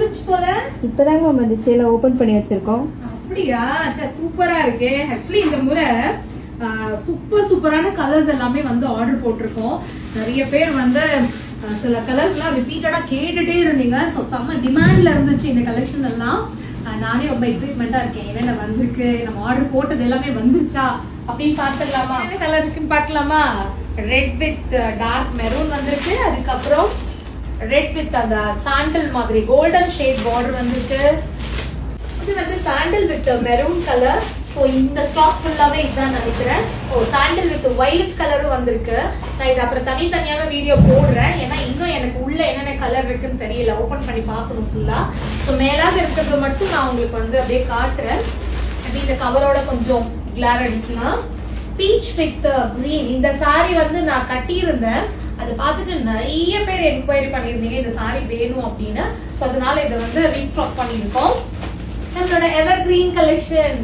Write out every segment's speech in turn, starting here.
வந்துச்சு போல. இப்பதாங்க மேம் அந்த சேல ஓபன் பண்ணி வச்சிருக்கோம். அப்படியா? சூப்பரா இருக்கு. ஆக்சுவலி இந்த முறை சூப்பரான கலர்ஸ் எல்லாமே வந்து ஆர்டர் போட்டிருக்கோம். நிறைய பேர் வந்து சில கலர்ஸ்லாம் ரிப்பீட்டடா கேட்டுட்டே இருந்தீங்க. ஸோ செம்ம டிமாண்ட்ல இருந்துச்சு இந்த கலெக்ஷன் எல்லாம். நானே ரொம்ப எக்ஸைட்மெண்டா இருக்கேன். என்னென்ன வந்திருக்கு, நம்ம ஆர்டர் போட்டது எல்லாமே வந்துருச்சா அப்படின்னு பார்த்துக்கலாமா? என்ன கலர் இருக்குன்னு பார்க்கலாமா? ரெட் வித் டார்க் மெரூன் வந்திருக்கு. அதுக்கப்புறம் ரெட் வித் அந்த சாண்டல் மாதிரி கோல்டன் ஷேட் பார்டர் வந்திருக்கு. இது வந்து sandal with maroon colour. So இந்த ஸ்டாக் ஃபுல்லாவே இதுதான் நினைக்கிறேன். சாண்டல் வித் வயலட் கலரும் வந்திருக்கு. நான் இது அப்புறம் தனித்தனியாவே வீடியோ போடுறேன். ஏன்னா இன்னும் எனக்கு உள்ள என்னென்ன கலர் இருக்குன்னு தெரியல. ஓபன் பண்ணி பார்க்கணும் ஃபுல்லா. ஸோ மேலாக இருக்கிறது மட்டும் நான் உங்களுக்கு வந்து அப்படியே காட்டுறேன். அப்படி இந்த கவரோட கொஞ்சம் கிளார் அடிக்கலாம். பீச் வித் கிரீன் இந்த சாரி வந்து நான் கட்டியிருந்தேன். அதை பார்த்துட்டு நிறைய பேர் என்கொயரி பண்ணியிருந்தீங்க இந்த சாரி வேணும் அப்படின்னு. ஸோ அதனால இதை வந்து ரீஸ்டாக் பண்ணியிருக்கோம். நம்மளோட எவர் green collection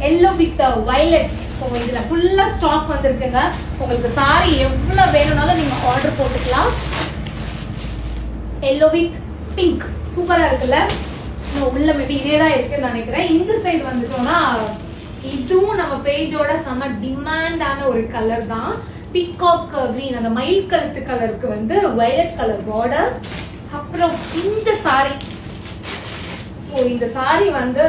yellow with violet. So இதுல ஃபுல்லா ஸ்டாக் வந்திருக்குங்க. உங்களுக்கு சாரி எவ்வளவு வேணும்னாலும் நீங்க ஆர்டர் போட்டுக்கலாம். எல்லோ வித் பிங்க் சூப்பரா இருக்குல்ல. உள்ள மேபி இதேதான் இருக்குன்னு நினைக்கிறேன். இந்த சைடு வந்துட்டோம்னா இதுவும் நம்ம பேஜோட செம டிமாண்டான ஒரு கலர் தான். பிகாக் கிரீன் அந்த மயில் கழுத்து கலருக்கு வந்து வயலட் கலர் பார்டர். அப்புறம் இந்த சாரி. ஸோ இந்த சாரி வந்து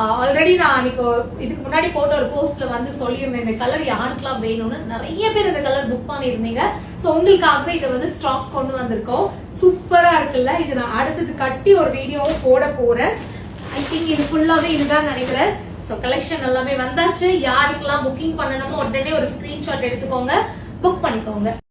ஆல்ரெடி நான் அன்னைக்கு இதுக்கு முன்னாடி போட்ட ஒரு போஸ்ட்ல வந்து சொல்லியிருந்தேன் இந்த கலர் யாருக்கெல்லாம் வேணும்னு. நிறைய பேர் இந்த கலர் புக் பண்ணியிருந்தீங்க. ஸோ உங்களுக்காகவே இதை வந்து ஸ்டாக் கொண்டு வந்திருக்கோம். சூப்பரா இருக்குல்ல. இது நான் அடுத்தது கட்டி ஒரு வீடியோவும் போட போறேன். ஐ திங்க் இது ஃபுல்லாவே இதுதான் நினைக்கிறேன். ஸோ கலெக்ஷன் எல்லாமே வந்தாச்சு. யாருக்கெல்லாம் புக்கிங் பண்ணணுமோ உடனே ஒரு ஸ்கிரீன்ஷாட் எடுத்துக்கோங்க, புக் பண்ணிக்கோங்க.